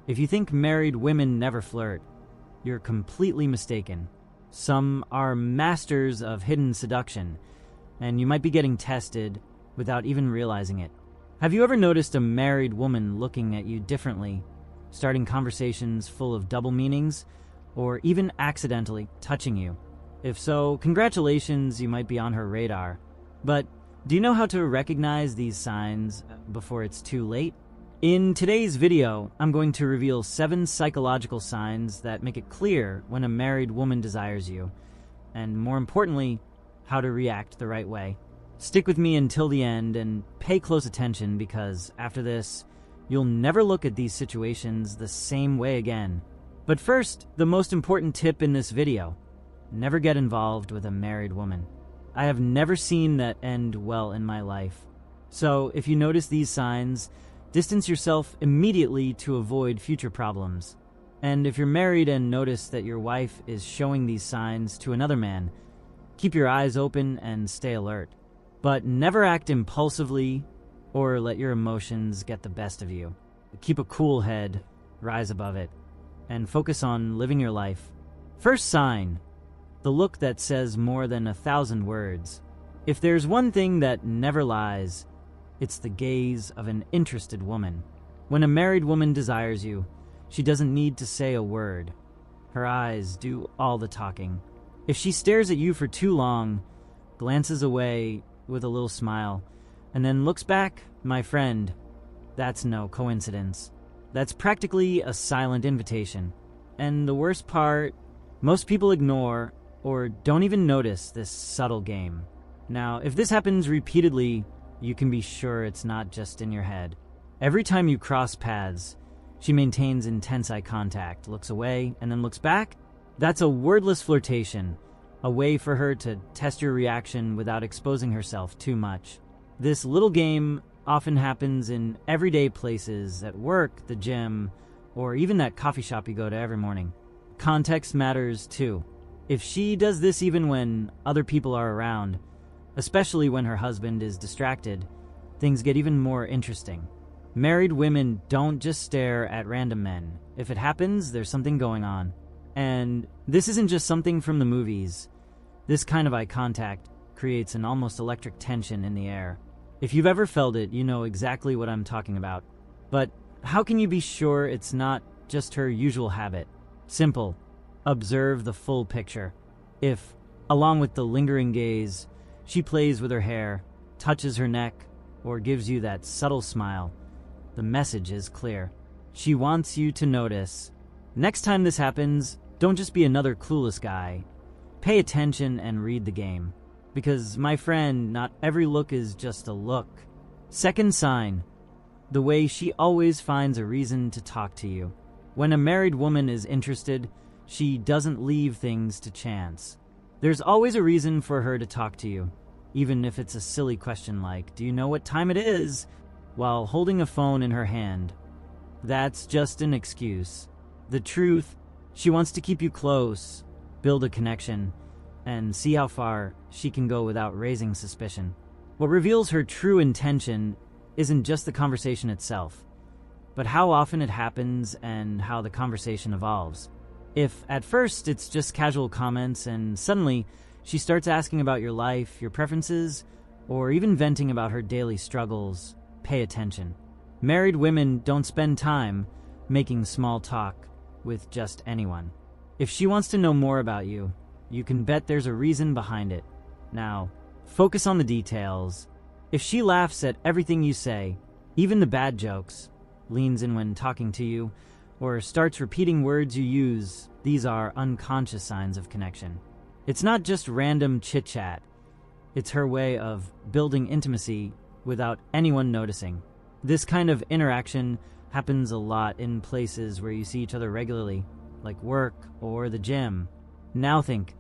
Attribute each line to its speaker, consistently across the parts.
Speaker 1: If you think married women never flirt, you're completely mistaken. Some are masters of hidden seduction, and you might be getting tested without even realizing it. Have you ever noticed a married woman looking at you differently, starting conversations full of double meanings, or even accidentally touching you? If so, congratulations, you might be on her radar. But do you know how to recognize these signs before it's too late? In today's video, I'm going to reveal 7 psychological signs that make it clear when a married woman desires you, and more importantly, how to react the right way. Stick with me until the end and pay close attention, because after this, you'll never look at these situations the same way again. But first, the most important tip in this video: never get involved with a married woman. I have never seen that end well in my life. So if you notice these signs, distance yourself immediately to avoid future problems. And if you're married and notice that your wife is showing these signs to another man, keep your eyes open and stay alert. But never act impulsively or let your emotions get the best of you. Keep a cool head, rise above it, and focus on living your life. First sign: the look that says more than 1,000 words. If there's one thing that never lies, it's the gaze of an interested woman. When a married woman desires you, she doesn't need to say a word. Her eyes do all the talking. If she stares at you for too long, glances away with a little smile, and then looks back, my friend, that's no coincidence. That's practically a silent invitation. And the worst part, most people ignore or don't even notice this subtle game. Now, if this happens repeatedly, you can be sure it's not just in your head. Every time you cross paths, she maintains intense eye contact, looks away, and then looks back. That's a wordless flirtation, a way for her to test your reaction without exposing herself too much. This little game often happens in everyday places, at work, the gym, or even that coffee shop you go to every morning. Context matters too. If she does this even when other people are around, especially when her husband is distracted, things get even more interesting. Married women don't just stare at random men. If it happens, there's something going on. And this isn't just something from the movies. This kind of eye contact creates an almost electric tension in the air. If you've ever felt it, you know exactly what I'm talking about. But how can you be sure it's not just her usual habit? Simple. Observe the full picture. If, along with the lingering gaze, she plays with her hair, touches her neck, or gives you that subtle smile, the message is clear. She wants you to notice. Next time this happens, don't just be another clueless guy. Pay attention and read the game. Because, my friend, not every look is just a look. Second sign: the way she always finds a reason to talk to you. When a married woman is interested, she doesn't leave things to chance. There's always a reason for her to talk to you, even if it's a silly question like, "Do you know what time it is?" while holding a phone in her hand. That's just an excuse. The truth: she wants to keep you close, build a connection, and see how far she can go without raising suspicion. What reveals her true intention isn't just the conversation itself, but how often it happens and how the conversation evolves. If at first it's just casual comments and suddenly she starts asking about your life, your preferences, or even venting about her daily struggles, pay attention. Married women don't spend time making small talk with just anyone. If she wants to know more about you, you can bet there's a reason behind it. Now, focus on the details. If she laughs at everything you say, even the bad jokes, leans in when talking to you, or starts repeating words you use, these are unconscious signs of connection. It's not just random chit-chat. It's her way of building intimacy without anyone noticing. This kind of interaction happens a lot in places where you see each other regularly, like work or the gym. Now think,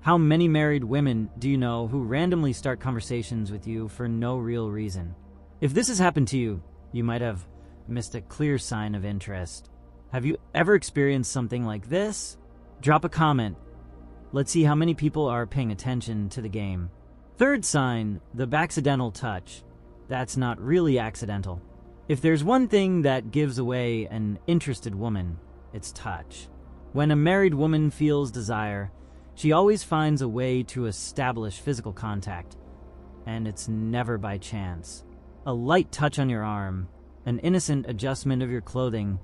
Speaker 1: how many married women do you know who randomly start conversations with you for no real reason? If this has happened to you, you might have missed a clear sign of interest. Have you ever experienced something like this? Drop a comment. Let's see how many people are paying attention to the game. Third sign: the accidental touch. That's not really accidental. If there's one thing that gives away an interested woman, it's touch. When a married woman feels desire, she always finds a way to establish physical contact, and it's never by chance. A light touch on your arm, an innocent adjustment of your clothing,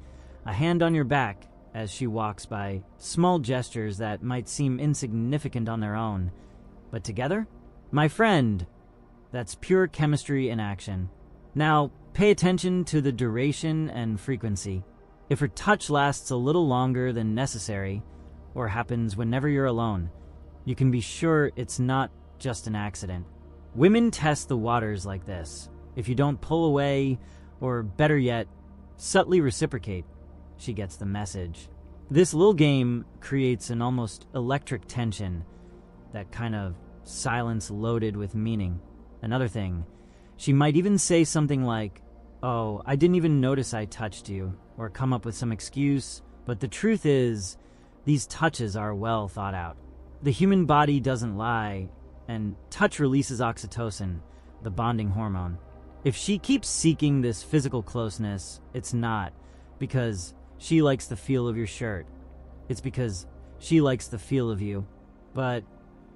Speaker 1: a hand on your back as she walks by, small gestures that might seem insignificant on their own, but together? My friend, that's pure chemistry in action. Now, pay attention to the duration and frequency. If her touch lasts a little longer than necessary, or happens whenever you're alone, you can be sure it's not just an accident. Women test the waters like this. If you don't pull away, or better yet, subtly reciprocate, she gets the message. This little game creates an almost electric tension, that kind of silence loaded with meaning. Another thing, she might even say something like, "Oh, I didn't even notice I touched you," or come up with some excuse, but the truth is, these touches are well thought out. The human body doesn't lie, and touch releases oxytocin, the bonding hormone. If she keeps seeking this physical closeness, it's not because she likes the feel of your shirt. It's because she likes the feel of you. But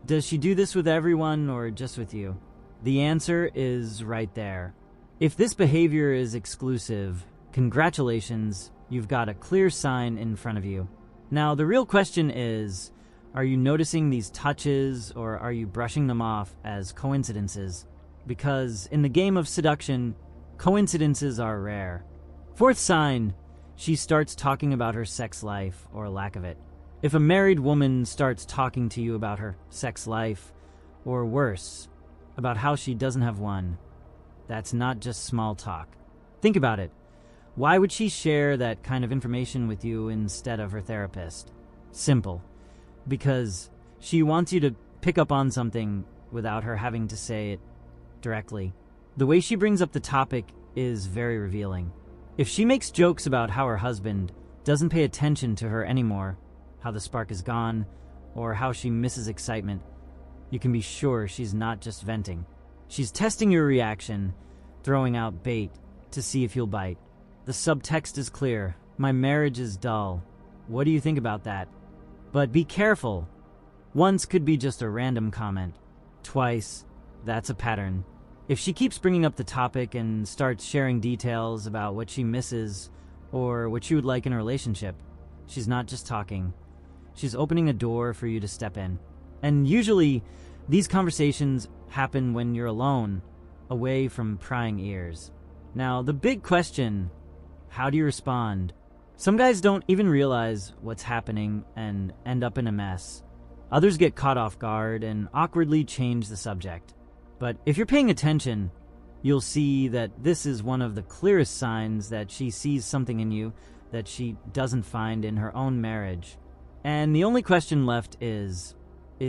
Speaker 1: does she do this with everyone or just with you? The answer is right there. If this behavior is exclusive, congratulations, you've got a clear sign in front of you. Now, the real question is, are you noticing these touches or are you brushing them off as coincidences? Because in the game of seduction, coincidences are rare. Fourth sign, she starts talking about her sex life or lack of it. If a married woman starts talking to you about her sex life, or worse, about how she doesn't have one, that's not just small talk. Think about it. Why would she share that kind of information with you instead of her therapist? Simple. Because she wants you to pick up on something without her having to say it directly. The way she brings up the topic is very revealing. If she makes jokes about how her husband doesn't pay attention to her anymore, how the spark is gone, or how she misses excitement, you can be sure she's not just venting. She's testing your reaction, throwing out bait to see if you'll bite. The subtext is clear. My marriage is dull. What do you think about that? But be careful. Once could be just a random comment. Twice, that's a pattern. If she keeps bringing up the topic and starts sharing details about what she misses or what she would like in a relationship, she's not just talking. She's opening a door for you to step in. And usually, these conversations happen when you're alone, away from prying ears. Now, the big question, how do you respond? Some guys don't even realize what's happening and end up in a mess. Others get caught off guard and awkwardly change the subject. But if you're paying attention, you'll see that this is one of the clearest signs that she sees something in you that she doesn't find in her own marriage. And the only question left is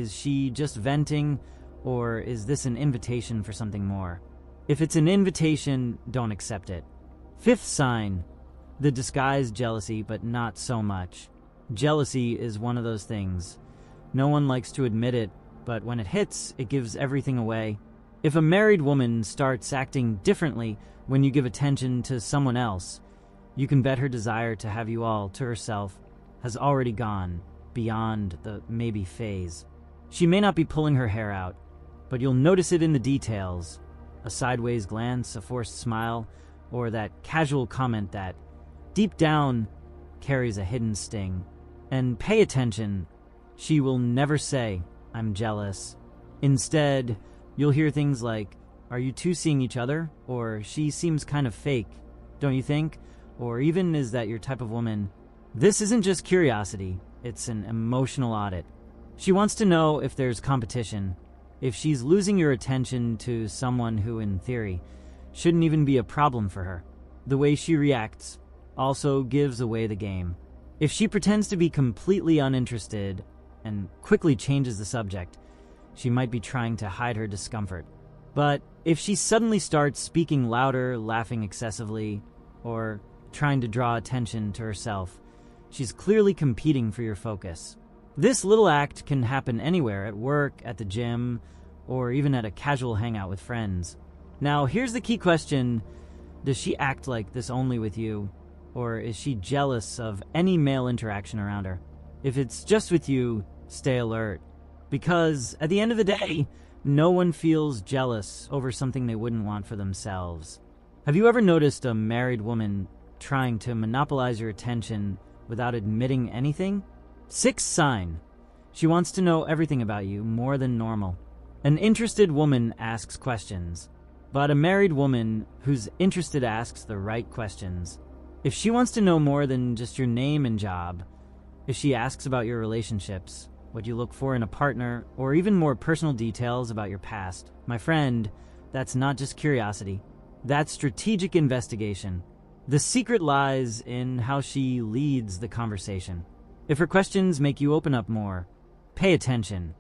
Speaker 1: she just venting, or is this an invitation for something more? If it's an invitation, don't accept it. Fifth sign, the disguised jealousy, but not so much. Jealousy is one of those things. No one likes to admit it, but when it hits, it gives everything away. If a married woman starts acting differently when you give attention to someone else, you can bet her desire to have you all to herself has already gone beyond the maybe phase. She may not be pulling her hair out, but you'll notice it in the details. A sideways glance, a forced smile, or that casual comment that, deep down, carries a hidden sting. And pay attention. She will never say, "I'm jealous." Instead, you'll hear things like, "Are you two seeing each other?" Or, "She seems kind of fake, don't you think?" Or even, "Is that your type of woman?" This isn't just curiosity, it's an emotional audit. She wants to know if there's competition, if she's losing your attention to someone who, in theory, shouldn't even be a problem for her. The way she reacts also gives away the game. If she pretends to be completely uninterested and quickly changes the subject, she might be trying to hide her discomfort. But if she suddenly starts speaking louder, laughing excessively, or trying to draw attention to herself, she's clearly competing for your focus. This little act can happen anywhere, at work, at the gym, or even at a casual hangout with friends. Now, here's the key question. Does she act like this only with you, or is she jealous of any male interaction around her? If it's just with you, stay alert. Because at the end of the day, no one feels jealous over something they wouldn't want for themselves. Have you ever noticed a married woman trying to monopolize your attention without admitting anything? Sixth sign. She wants to know everything about you more than normal. An interested woman asks questions, but a married woman who's interested asks the right questions. If she wants to know more than just your name and job, if she asks about your relationships, what you look for in a partner, or even more personal details about your past, my friend, that's not just curiosity. That's strategic investigation. The secret lies in how she leads the conversation. If her questions make you open up more, pay attention.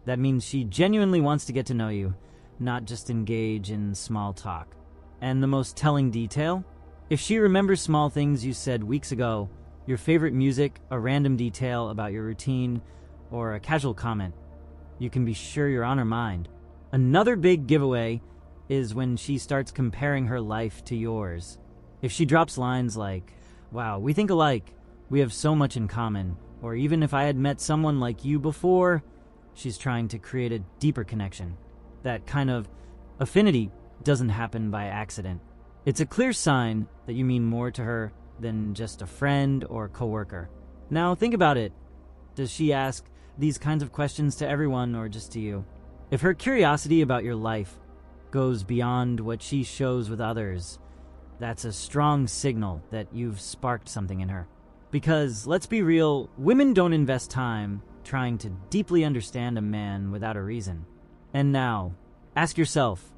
Speaker 1: That means she genuinely wants to get to know you, not just engage in small talk. And the most telling detail? If she remembers small things you said weeks ago, your favorite music, a random detail about your routine, or a casual comment, you can be sure you're on her mind. Another big giveaway is when she starts comparing her life to yours. If she drops lines like, "Wow, we think alike, we have so much in common," or even "If I had met someone like you before," she's trying to create a deeper connection. That kind of affinity doesn't happen by accident. It's a clear sign that you mean more to her than just a friend or coworker. Now think about it. Does she ask these kinds of questions to everyone or just to you? If her curiosity about your life goes beyond what she shows with others, that's a strong signal that you've sparked something in her. Because, let's be real, women don't invest time trying to deeply understand a man without a reason. And now, ask yourself,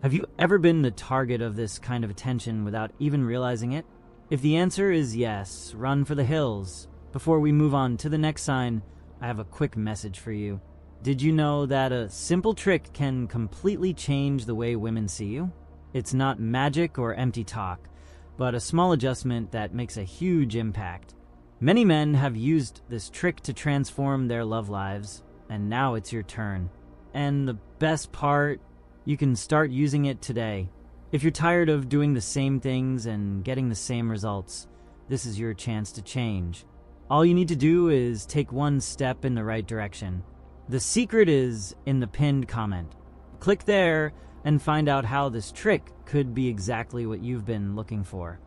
Speaker 1: have you ever been the target of this kind of attention without even realizing it? If the answer is yes, run for the hills. Before we move on to the next sign, I have a quick message for you. Did you know that a simple trick can completely change the way women see you? It's not magic or empty talk, but a small adjustment that makes a huge impact. Many men have used this trick to transform their love lives, and now it's your turn. And the best part, you can start using it today. If you're tired of doing the same things and getting the same results, this is your chance to change. All you need to do is take one step in the right direction. The secret is in the pinned comment. Click there and find out how this trick could be exactly what you've been looking for.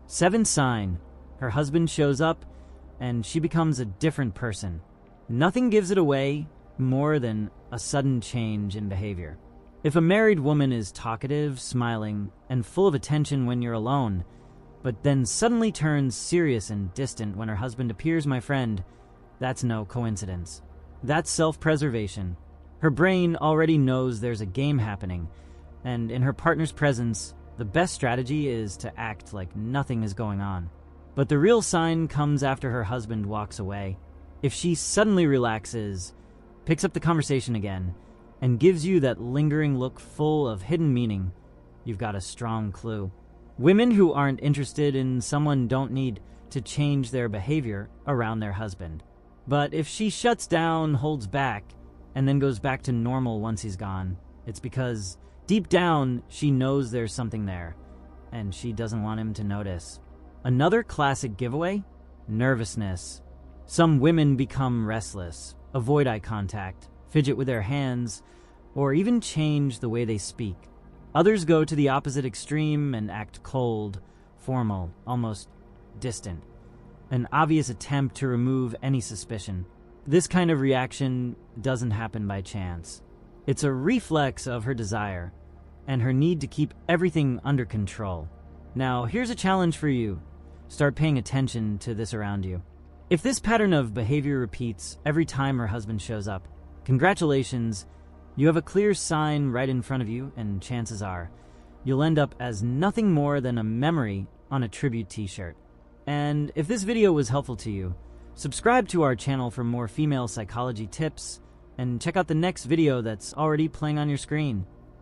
Speaker 1: Seventh sign. Her husband shows up and she becomes a different person. Nothing gives it away more than a sudden change in behavior. If a married woman is talkative, smiling, and full of attention when you're alone, but then suddenly turns serious and distant when her husband appears, my friend, that's no coincidence. That's self-preservation. Her brain already knows there's a game happening, and in her partner's presence, the best strategy is to act like nothing is going on. But the real sign comes after her husband walks away. If she suddenly relaxes, picks up the conversation again, and gives you that lingering look full of hidden meaning, you've got a strong clue. Women who aren't interested in someone don't need to change their behavior around their husband. But if she shuts down, holds back, and then goes back to normal once he's gone, it's because deep down she knows there's something there, and she doesn't want him to notice. Another classic giveaway? Nervousness. Some women become restless, avoid eye contact, fidget with their hands, or even change the way they speak. Others go to the opposite extreme and act cold, formal, almost distant. An obvious attempt to remove any suspicion. This kind of reaction doesn't happen by chance. It's a reflex of her desire and her need to keep everything under control. Now, here's a challenge for you. Start paying attention to this around you. If this pattern of behavior repeats every time her husband shows up, congratulations, you have a clear sign right in front of you, and chances are you'll end up as nothing more than a memory on a tribute t-shirt. And if this video was helpful to you, subscribe to our channel for more female psychology tips, and check out the next video that's already playing on your screen.